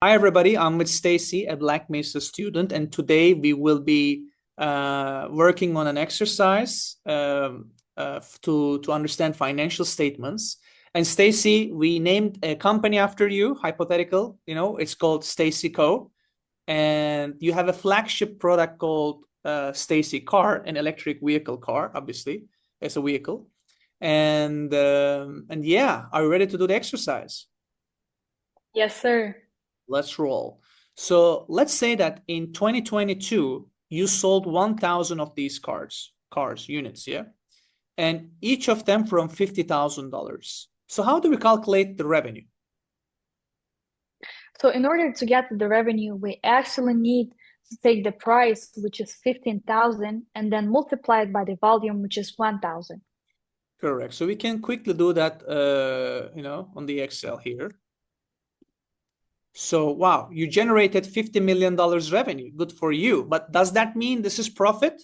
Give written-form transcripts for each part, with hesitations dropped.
Hi, everybody. I'm with Stacey, a Black Mesa student, and today we will be working on an exercise to understand financial statements. And Stacey, we named a company after you, hypothetical. It's called Stacey Co. And you have a flagship product called Stacey Car, an electric vehicle car, obviously, as a vehicle. And yeah, are you ready to do the exercise? Yes, sir. Let's roll. So let's say that in 2022, you sold 1,000 of these cars, units, yeah? And each of them from $50,000. So how do we calculate the revenue? So in order to get the revenue, we actually need to take the price, which is 15,000, and then multiply it by the volume, which is 1,000. Correct. So we can quickly do that, on the Excel here. So, wow, you generated $50 million revenue. Good for you. But does that mean this is profit?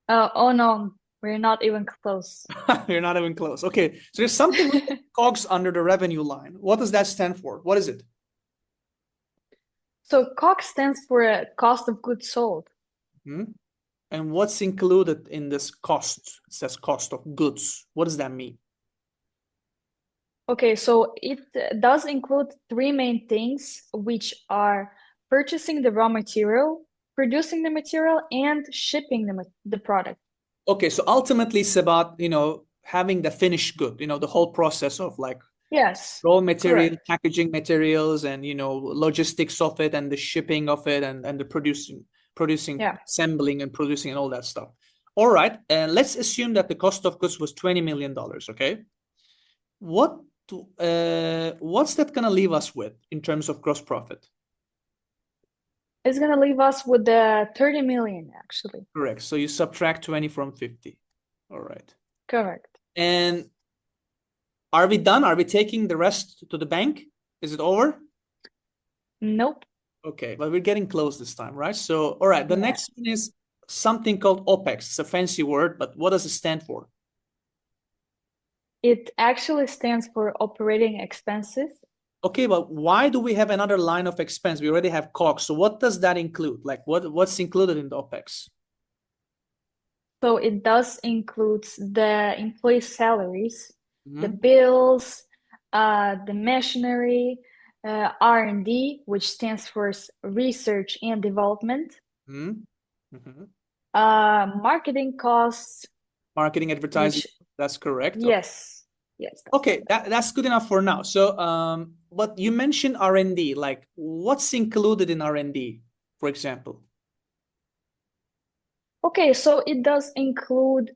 Oh no, we're not even close. You're not even close. Okay, so there's something with COGS under the revenue line. What does that stand for? What is it? So COGS stands for cost of goods sold. Hmm? And what's included in this cost? It says cost of goods. What does that mean? Okay, so it does include three main things, which are purchasing the raw material, producing the material, and shipping the product. Okay, so ultimately it's about, having the finished good, the whole process of like Yes, raw material, correct. packaging materials, and, logistics of it and the shipping of it and the producing, Yeah. assembling and producing and all that stuff. All right, and let's assume that the cost of goods was $20 million, okay? What what's that gonna leave us with in terms of gross profit? It's gonna leave us with the 30 million, actually. Correct. So you subtract 20 from 50. All right. Correct. And are we done? Are we taking the rest to the bank? Is it over? Nope. Okay, but we're getting close this time, right? So, all right, the Yeah. next one is something called OPEX. It's a fancy word, but what does it stand for? It actually stands for operating expenses. Okay, but why do we have another line of expense? We already have COGS. So what does that include? Like what's included in the OPEX? So it does include the employee salaries, the Hmm. bills, the machinery, R&D, which stands for research and development, Hmm. Hmm. marketing costs, Marketing, advertising. which, That's correct. Okay. yes, yes, that's Okay, correct. that's good enough for now. So, but you mentioned R&D. Like, what's included in R&D, for example? Okay, so it does include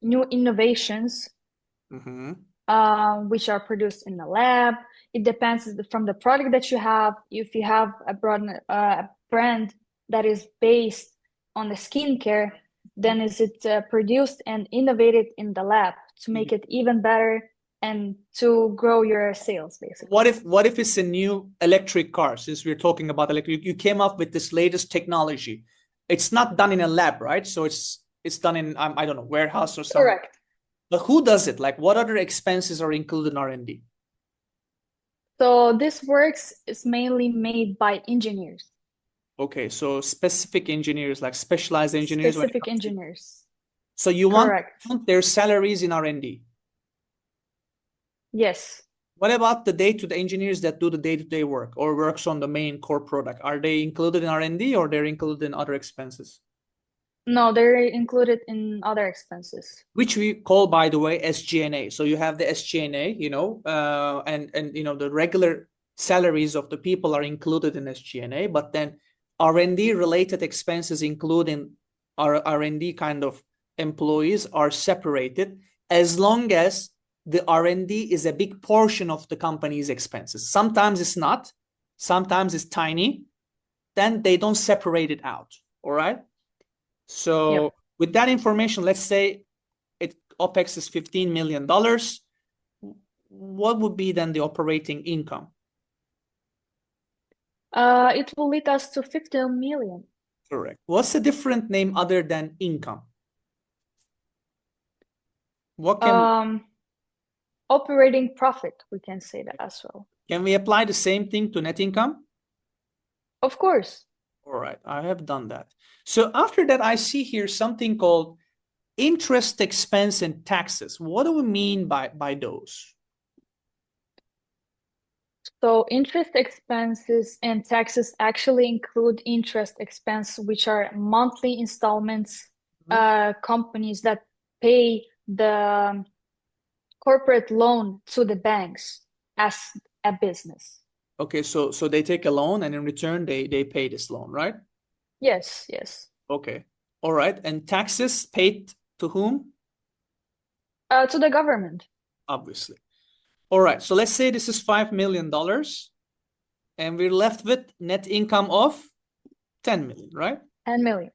new innovations Mm-hmm. which are produced in the lab. It depends from the product that you have. If you have a brand that is based on the skincare, then is it produced and innovated in the lab to make it even better and to grow your sales, basically. What if it's a new electric car? Since we're talking about electric, you came up with this latest technology. It's not done in a lab, right? So it's done in I don't know, warehouse or somewhere. Correct. But who does it? Like, what other expenses are included in R&D? So this works is mainly made by engineers, Okay, so specific engineers, like specialized engineers, when it specific comes to. engineers. So you want Correct. their salaries in R&D. Yes. What about the day-to-day engineers that do the day-to-day work or works on the main core product? Are they included in R&D or they're included in other expenses? No, they're included in other expenses. Which we call, by the way, SG&A. So you have the SG&A, and the regular salaries of the people are included in SG&A, but then R&D related expenses, including our R&D kind of employees, are separated as long as the R&D is a big portion of the company's expenses. Sometimes it's not, sometimes it's tiny, then they don't separate it out. All right. So Yep. with that information, let's say OPEX is $15 million. What would be then the operating income? It will lead us to 15 million. Correct. What's a different name other than income? What can Um, Operating profit, we can say that as well. Can we apply the same thing to net income? Of course. All right, I have done that. So after that, I see here something called interest expense and taxes. What do we mean by those? So interest expenses and taxes actually include interest expense, which are monthly installments, companies that pay the corporate loan to the banks as a business. Okay, so they take a loan and in return they pay this loan, right? Yes, yes. Okay. All right. And taxes paid to whom? To the government. Obviously. All right. So let's say this is $5 million and we're left with net income of 10 million, right? 10 million.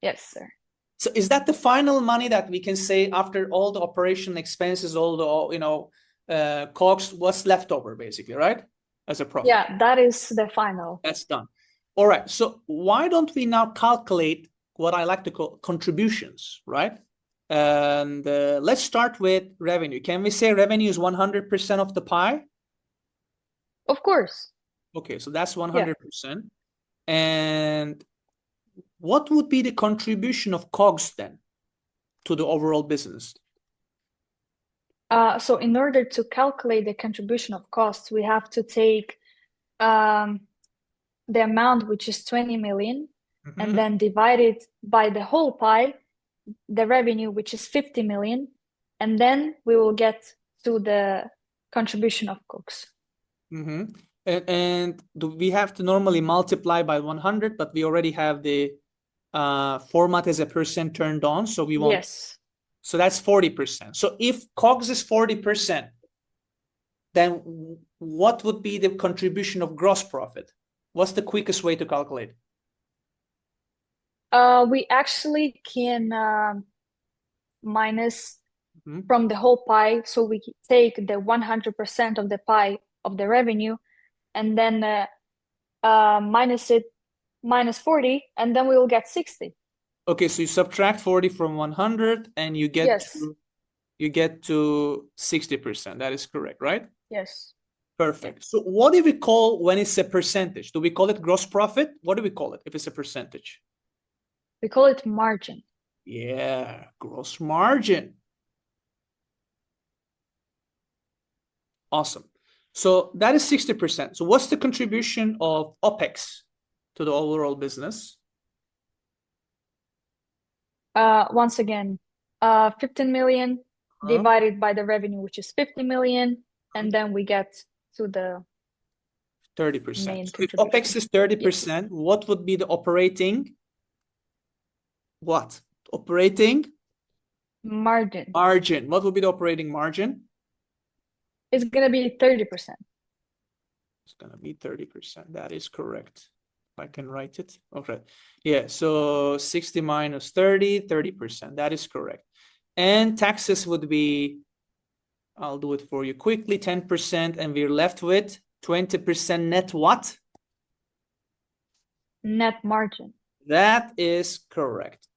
Yes, sir. So is that the final money that we can say after all the operation expenses, all the COGS, what's left over basically, right? As a profit. Yeah, that is the final. That's done. All right. So why don't we now calculate what I like to call contributions, right? And let's start with revenue. Can we say revenue is 100% of the pie? Of course. Okay, so that's 100%. And what would be the contribution of COGS then to the overall business? So in order to calculate the contribution of costs, we have to take the amount, which is 20 million, and then divide it by the whole pie, the revenue, which is 50 million, and then we will get to the contribution of COGS. And do we have to normally multiply by 100, but we already have the format as a percent turned on, so we won't. Yes. So that's 40%. So if COGS is 40%, then what would be the contribution of gross profit? What's the quickest way to calculate? We actually can minus from the whole pie. So we take the 100% of the pie of the revenue and then minus 40, and then we will get 60. Okay, so you subtract 40 from 100 and you get to 60%. That is correct, right? Yes. Perfect. So what do we call when it's a percentage? Do we call it gross profit? What do we call it if it's a percentage? We call it margin. Yeah, gross margin. Awesome. So that is 60%. So what's the contribution of OPEX to the overall business? Once again, 15 million divided by the revenue, which is 50 million, and then we get to the 30%. So if OPEX is 30%, what would be the operating? What? Operating? Margin. Margin. What would be the operating margin? It's going to be 30%. It's going to be 30%. That is correct. I can write it. Okay. Yeah. So 60 minus 30, 30%. That is correct. And taxes would be, I'll do it for you quickly, 10%. And we're left with 20% net what? Net margin. That is correct.